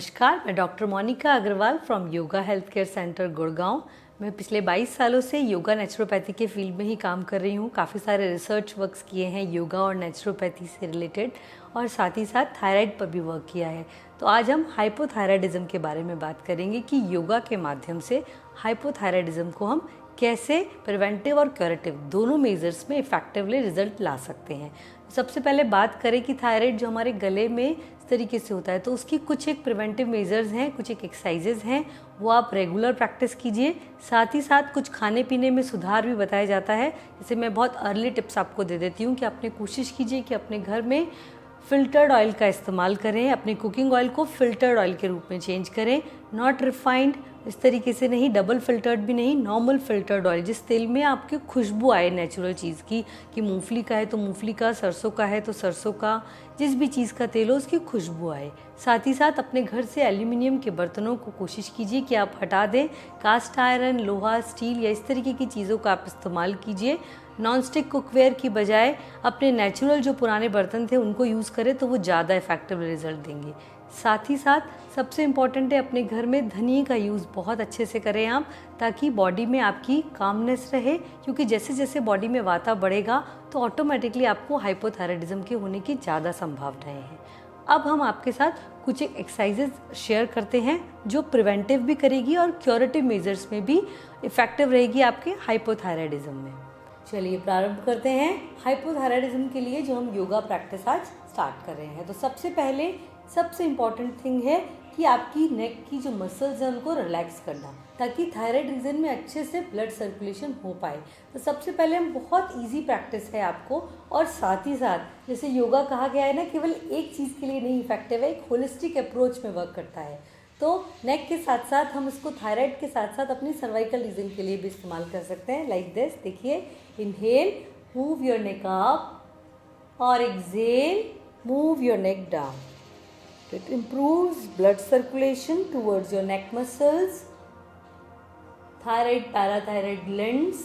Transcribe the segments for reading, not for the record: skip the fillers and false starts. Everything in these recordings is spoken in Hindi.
नमस्कार, मैं doctor Monika Agarwal from yoga health care centre Gurgaon. मैं पिछले 22 सालों से योगा नेचुरोपैथी के फील्ड में ही काम कर रही हूँ। काफ़ी सारे रिसर्च वर्क्स किए हैं योगा और नेचुरोपैथी से रिलेटेड, और साथ ही साथ थायराइड पर भी वर्क किया है। तो आज हम हाइपोथायराइडिज्म के बारे में बात करेंगे कि योगा के माध्यम से हाइपोथायराइडिज्म को हम कैसे प्रिवेंटिव और क्यूरेटिव दोनों मेजर्स में इफेक्टिवली रिजल्ट ला सकते हैं। सबसे पहले बात करें कि थायराइड जो हमारे गले में इस तरीके से होता है, तो उसकी कुछ एक प्रिवेंटिव मेजर्स हैं, कुछ एक एक्सरसाइजेज हैं, वो आप रेगुलर प्रैक्टिस कीजिए। साथ ही साथ कुछ खाने पीने में सुधार भी बताया जाता है। जैसे मैं बहुत अर्ली टिप्स आपको दे देती हूँ कि आपने कोशिश कीजिए कि अपने घर में फिल्टर्ड ऑयल का इस्तेमाल करें, अपनी कुकिंग ऑयल को फिल्टर्ड ऑयल के रूप में चेंज करें, नॉट रिफाइंड, इस तरीके से नहीं, डबल फिल्टर्ड भी नहीं, नॉर्मल फिल्टर्ड ऑयल, जिस तेल में आपकी खुशबू आए नेचुरल चीज़ की, कि मूंगफली का है तो मूंगफली का, सरसों का है तो सरसों का, जिस भी चीज़ का तेल हो उसकी खुशबू आए। साथ ही साथ अपने घर से एल्यूमिनियम के बर्तनों को कोशिश कीजिए कि आप हटा दें। कास्ट आयरन, लोहा, स्टील या इस तरीके की चीज़ों का आप इस्तेमाल कीजिए। नॉन-स्टिक कुकवेयर की बजाय अपने नेचुरल जो पुराने बर्तन थे उनको यूज़ करें तो वो ज़्यादा इफेक्टिव रिजल्ट देंगे। साथ ही साथ सबसे इम्पॉर्टेंट है, अपने घर में धनिए का यूज़ बहुत अच्छे से करें आप, ताकि बॉडी में आपकी कामनेस रहे, क्योंकि जैसे जैसे बॉडी में वाता बढ़ेगा तो ऑटोमेटिकली आपको हाइपोथायराइडिज्म के होने की ज़्यादा संभावनाएं हैं। अब हम आपके साथ कुछ एक एक्सरसाइजेज शेयर करते हैं जो प्रिवेंटिव भी करेगी और क्यूरेटिव मेजर्स में भी इफेक्टिव रहेगी आपके हाइपोथायराइडिज्म में। चलिए प्रारंभ करते हैं हाइपोथायराइडिज्म के लिए जो हम योगा प्रैक्टिस आज स्टार्ट कर रहे हैं। तो सबसे पहले सबसे इम्पॉर्टेंट थिंग है कि आपकी नेक की जो मसल्स हैं उनको रिलैक्स करना, ताकि थायराइड रीजन में अच्छे से ब्लड सर्कुलेशन हो पाए। तो सबसे पहले हम बहुत इजी प्रैक्टिस है आपको, और साथ ही साथ जैसे योगा कहा गया है ना, केवल एक चीज़ के लिए नहीं इफेक्टिव है, एक होलिस्टिक अप्रोच में वर्क करता है। तो नेक के साथ साथ हम इसको थायराइड के साथ साथ अपनी सर्वाइकल रीजन के लिए भी इस्तेमाल कर सकते हैं। लाइक दिस, देखिए, inhale, move your neck up, और exhale, move your neck down. It improves blood circulation towards your neck muscles, thyroid, parathyroid glands।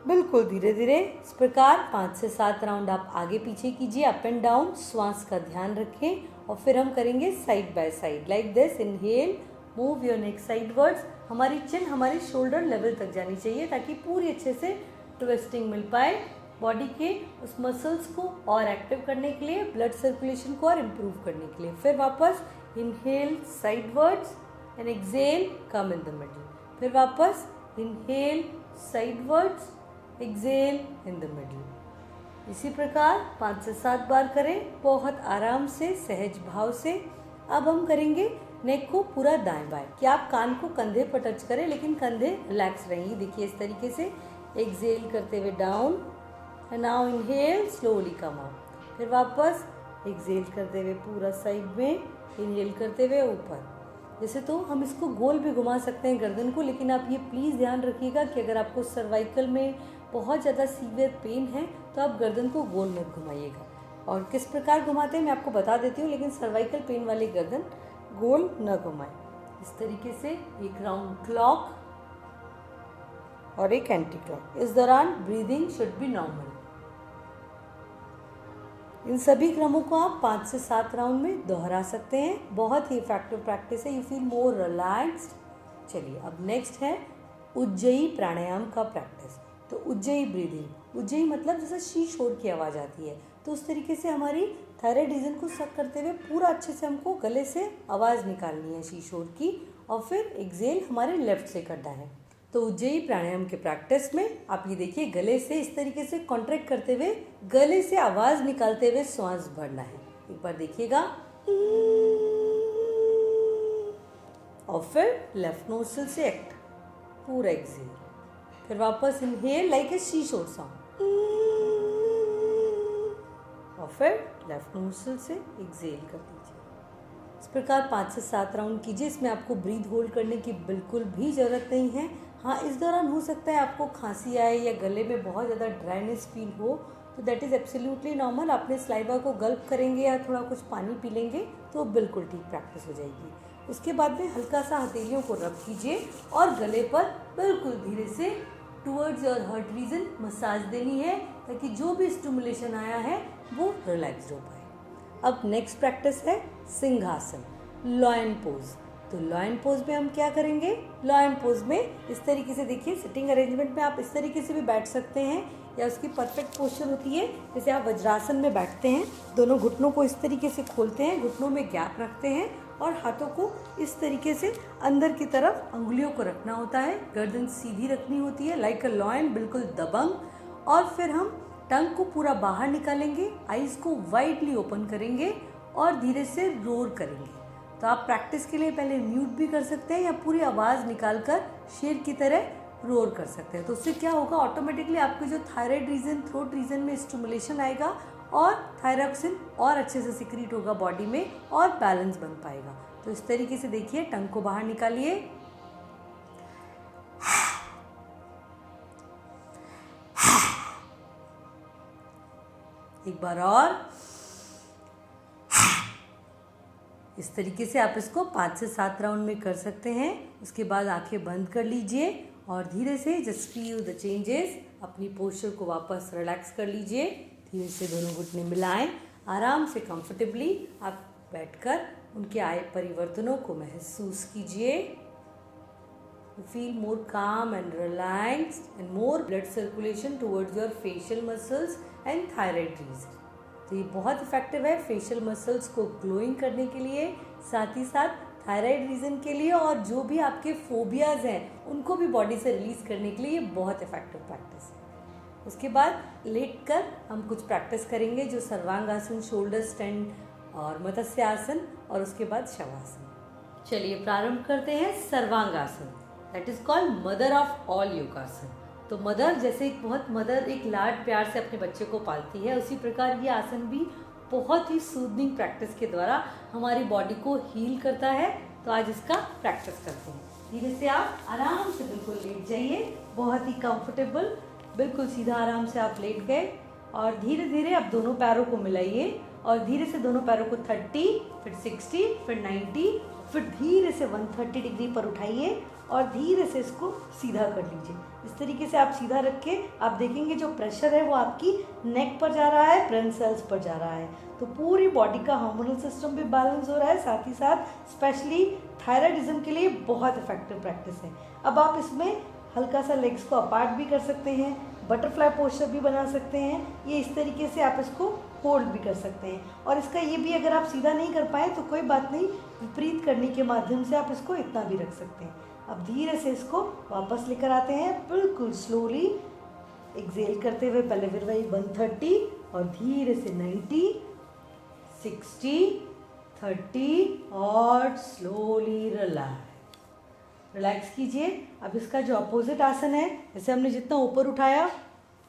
बिल्कुल धीरे धीरे इस प्रकार 5 से 7 राउंड आप आगे पीछे कीजिए, अप एंड डाउन, श्वास का ध्यान रखें। और फिर हम करेंगे side by side, like this, inhale, move your neck sidewards. हमारी चिन हमारी शोल्डर लेवल तक जानी चाहिए, ताकि पूरी अच्छे से ट्विस्टिंग मिल पाए बॉडी के उस मसल्स को और एक्टिव करने के लिए, ब्लड सर्कुलेशन को और इम्प्रूव करने के लिए। फिर वापस inhale sidewards and exhale, come in the middle. फिर वापस inhale sidewards, exhale in the middle. इसी प्रकार 5 से 7 बार करें, बहुत आराम से, सहज भाव से। अब हम करेंगे नेक को पूरा दाएं बाएं, कि आप कान को कंधे पर टच करें लेकिन कंधे रिलैक्स रहेंगे। देखिए इस तरीके से, एक्सहेल करते हुए down, and now inhale, slowly come up। फिर वापस एक्सहेल करते हुए पूरा साइड में, इनहेल करते हुए ऊपर। जैसे तो हम इसको गोल भी घुमा सकते हैं गर्दन को, लेकिन आप ये प्लीज़ ध्यान रखिएगा कि अगर आपको सर्वाइकल में बहुत ज़्यादा सीवियर पेन है तो आप गर्दन को गोल मत घुमाइएगा। और किस प्रकार घुमाते हैं मैं आपको बता देती हूँ, लेकिन सर्वाइकल पेन वाली गर्दन गोल न घुमाएं। इस तरीके से एक राउंड क्लॉक और एक एंटी क्लॉक। इस दौरान ब्रीदिंग शुड बी नॉर्मल। इन सभी क्रमों को आप 5 से 7 राउंड में दोहरा सकते हैं। बहुत ही इफेक्टिव प्रैक्टिस है, यू फील मोर रिलैक्स्ड। चलिए अब नेक्स्ट है उज्जयी प्राणायाम का प्रैक्टिस। तो उज्जयी ब्रीदिंग, उज्जयी मतलब जैसे शीश शोर की आवाज़ आती है, तो उस तरीके से हमारी थायराइड रीजन को सक करते हुए पूरा अच्छे से हमको गले से आवाज़ निकालनी है शीश शोर की, और फिर एक्सहेल हमारे लेफ्ट से करना है। तो उज्जयी प्राणायाम के प्रैक्टिस में आप ये देखिए, गले से इस तरीके से कॉन्ट्रैक्ट करते हुए गले से आवाज़ निकालते हुए श्वास भरना है। एक बार देखिएगा, और फिर लेफ्ट नोस्ट्रिल से एक्ट, पूरा एक्सहेल। फिर वापस इनहेल लाइक ए शी शोर साउंड, और फिर लेफ्ट नोस्ट्रिल से एक्सहेल कर दीजिए। इस प्रकार 5 से 7 राउंड कीजिए। इसमें आपको ब्रीथ होल्ड करने की बिल्कुल भी ज़रूरत नहीं है। हाँ, इस दौरान हो सकता है आपको खांसी आए या गले में बहुत ज़्यादा ड्राइनेस फील हो, तो दैट इज़ एब्सोल्युटली नॉर्मल। अपने सलाइवा को गल्प करेंगे या थोड़ा कुछ पानी पी लेंगे तो बिल्कुल ठीक प्रैक्टिस हो जाएगी। उसके बाद में हल्का सा हथेलियों को रब कीजिए और गले पर बिल्कुल धीरे से towards your heart region massage देनी है, ताकि जो भी स्टिमुलेशन आया है वो रिलैक्स हो पाए। अब नेक्स्ट प्रैक्टिस है सिंहासन, लॉयन पोज। तो लॉयन पोज में हम क्या करेंगे, लॉयन पोज में इस तरीके से देखिए, सिटिंग अरेंजमेंट में आप इस तरीके से भी बैठ सकते हैं या उसकी परफेक्ट पोस्चर होती है जैसे आप वज्रासन में बैठते हैं, दोनों घुटनों को इस तरीके से खोलते हैं, घुटनों में गैप रखते हैं और हाथों को इस तरीके से अंदर की तरफ अंगुलियों को रखना होता है, गर्दन सीधी रखनी होती है लाइक अ लॉयन, बिल्कुल दबंग। और फिर हम टंग को पूरा बाहर निकालेंगे, आईज को वाइडली ओपन करेंगे और धीरे से रोर करेंगे। तो आप प्रैक्टिस के लिए पहले म्यूट भी कर सकते हैं या पूरी आवाज़ निकालकर शेर की तरह रोर कर सकते हैं। तो उससे क्या होगा, ऑटोमेटिकली आपके जो थायराइड रीजन, थ्रोट रीजन में स्टिमुलेशन आएगा और थायरॉक्सिन और अच्छे से सिक्रीट होगा बॉडी में और बैलेंस बन पाएगा। तो इस तरीके से देखिए, टंग को बाहर निकालिए, एक बार और, इस तरीके से आप इसको 5 से 7 राउंड में कर सकते हैं। उसके बाद आंखें बंद कर लीजिए और धीरे से जस्ट फील द चेंजेस, अपनी पोस्चर को वापस रिलैक्स कर लीजिए, धीरे से दोनों घुटने मिलाएं, आराम से कंफर्टेबली आप बैठकर उनके आए परिवर्तनों को महसूस कीजिए। Feel more calm and relaxed and more blood circulation towards your facial muscles and thyroid region। तो ये बहुत इफेक्टिव है फेशियल मसल्स को ग्लोइंग करने के लिए, साथ ही साथ थायराइड रीजन के लिए, और जो भी आपके फोबियाज हैं उनको भी बॉडी से रिलीज करने के लिए ये बहुत इफेक्टिव प्रैक्टिस है। उसके बाद लेट कर हम कुछ प्रैक्टिस करेंगे जो सर्वांगासन, शोल्डर स्टैंड और मत्स्यासन, और उसके बाद शवासन। चलिए प्रारंभ करते हैं sarvangasana, that is called mother of all योगासन। तो मदर जैसे एक लाड प्यार से अपने बच्चे को पालती है, उसी प्रकार ये आसन भी बहुत ही सूदनिंग प्रैक्टिस के द्वारा हमारी बॉडी को हील करता है। तो आज इसका प्रैक्टिस करते हैं। धीरे से आप आराम से बिल्कुल लेट जाइए, बहुत ही कंफर्टेबल, बिल्कुल सीधा आराम से आप लेट गए और धीरे धीरे आप दोनों पैरों को मिलाइए और धीरे से दोनों पैरों को 30, फिर 60, फिर 90, फिर धीरे से 130 डिग्री पर उठाइए और धीरे से इसको सीधा कर लीजिए। इस तरीके से आप सीधा रख के आप देखेंगे जो प्रेशर है वो आपकी नेक पर जा रहा है, ब्रेन सेल्स पर जा रहा है। तो पूरी बॉडी का हार्मोनल सिस्टम भी बैलेंस हो रहा है, साथ ही साथ स्पेशली थायराइडिज्म के लिए बहुत इफेक्टिव प्रैक्टिस है। अब आप इसमें हल्का सा लेग्स को अपार्ट भी कर सकते हैं, बटरफ्लाई पोस्चर भी बना सकते हैं, ये इस तरीके से आप इसको होल्ड भी कर सकते हैं। और इसका ये भी, अगर आप सीधा नहीं कर पाए तो कोई बात नहीं, विपरीत करने के माध्यम से आप इसको इतना भी रख सकते हैं। अब धीरे से इसको वापस लेकर आते हैं, बिल्कुल स्लोली एक्सेल करते हुए, पहले फिर वही 130 और धीरे से 90, 60, 30 और स्लोली रिलैक्स कीजिए। अब इसका जो अपोजिट आसन है, जैसे हमने जितना ऊपर उठाया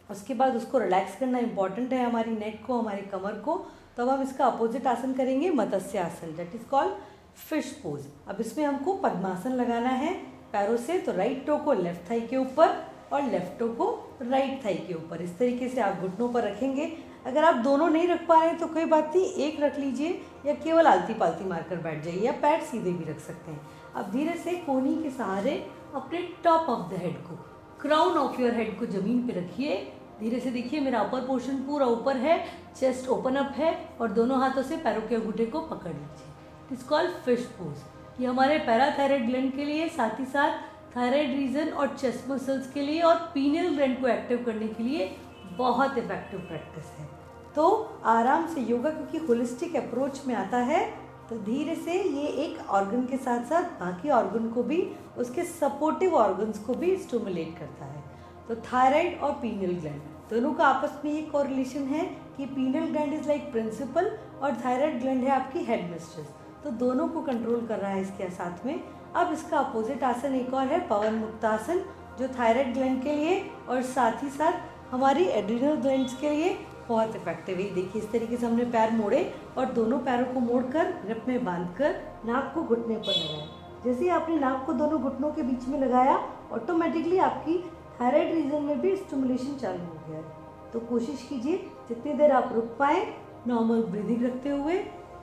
उसके बाद उसको रिलैक्स करना इंपॉर्टेंट है, हमारी नेक को, हमारी कमर को। तो अब हम इसका अपोजिट आसन करेंगे, मत्स्य आसन, that is called fish pose. अब इसमें हमको पद्मासन लगाना है पैरों से, तो राइट टो को लेफ्ट थाई के ऊपर और लेफ्ट टो को राइट थाई के ऊपर, इस तरीके से आप घुटनों पर रखेंगे। अगर आप दोनों नहीं रख पा रहे हैं तो कोई बात नहीं, एक रख लीजिए या केवल आलती पालती मारकर बैठ जाइए, या पैर सीधे भी रख सकते हैं। अब धीरे से कोहनी के सहारे अपने टॉप ऑफ द हेड को, क्राउन ऑफ योर हेड को जमीन पे रखिए। धीरे से देखिए मेरा अपर पोर्शन पूरा ऊपर है, चेस्ट ओपन अप है और दोनों हाथों से पैरों के अंगूठे को पकड़ लीजिए। It's called fish pose. ये हमारे पैराथायराइड ग्लैंड के लिए, साथ ही साथ थायराइड रीजन और चेस्ट मसल्स के लिए और पीनियल ग्लैंड को एक्टिव करने के लिए बहुत इफेक्टिव प्रैक्टिस है। तो आराम से योगा, क्योंकि होलिस्टिक अप्रोच में आता है, तो धीरे से ये एक ऑर्गन के साथ साथ बाकी ऑर्गन को भी, उसके सपोर्टिव ऑर्गन्स को भी स्टिमुलेट करता है। तो थायराइड और पीनियल ग्लैंड दोनों का आपस में ये कोरिलेशन है कि pineal gland is like principal और थायराइड ग्लैंड है आपकी हेड मिस्ट्रेस। तो दोनों को कंट्रोल कर रहा है इसके साथ में। अब इसका अपोजिट आसन एक और है, पवन मुक्तासन, जो थायराइड ग्लैंड के लिए और साथ ही साथ हमारी एड्रिनल ग्लैंड्स के लिए बहुत इफेक्टिव है। देखिए इस तरीके से हमने पैर मोड़े और दोनों पैरों को मोड़कर ग्रिप में बांधकर नाक को घुटने पर लगाया। जैसे ही आपने नाक को दोनों घुटनों के बीच में लगाया, ऑटोमेटिकली आपकी थायराइड रीजन में भी स्टिमुलेशन चालू हो गया है। तो कोशिश कीजिए जितनी देर आप रुक पाए, नॉर्मल ब्रीदिंग रखते हुए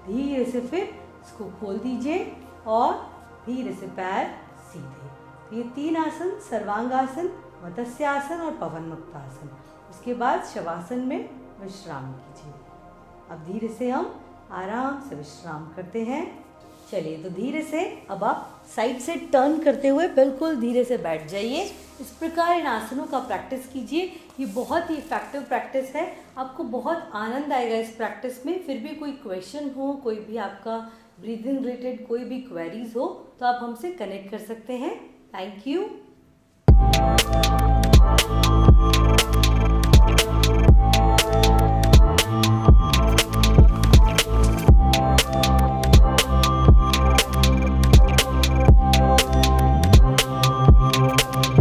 धीरे से फिर इसको खोल दीजिए और धीरे से पैर सीधे। तो ये 3 आसन, सर्वांगासन, मत्स्यासन और पवन मुक्तासन। उसके बाद शवासन में विश्राम कीजिए। अब धीरे से हम आराम से विश्राम करते हैं। चलिए तो धीरे से अब आप साइड से टर्न करते हुए बिल्कुल धीरे से बैठ जाइए। इस प्रकार इन आसनों का प्रैक्टिस कीजिए। ये बहुत ही इफेक्टिव प्रैक्टिस है, आपको बहुत आनंद आएगा इस प्रैक्टिस में। फिर भी कोई क्वेश्चन हो, कोई भी आपका ब्रीदिंग रिलेटेड कोई भी क्वेरीज हो तो आप हमसे कनेक्ट कर सकते हैं। Thank you.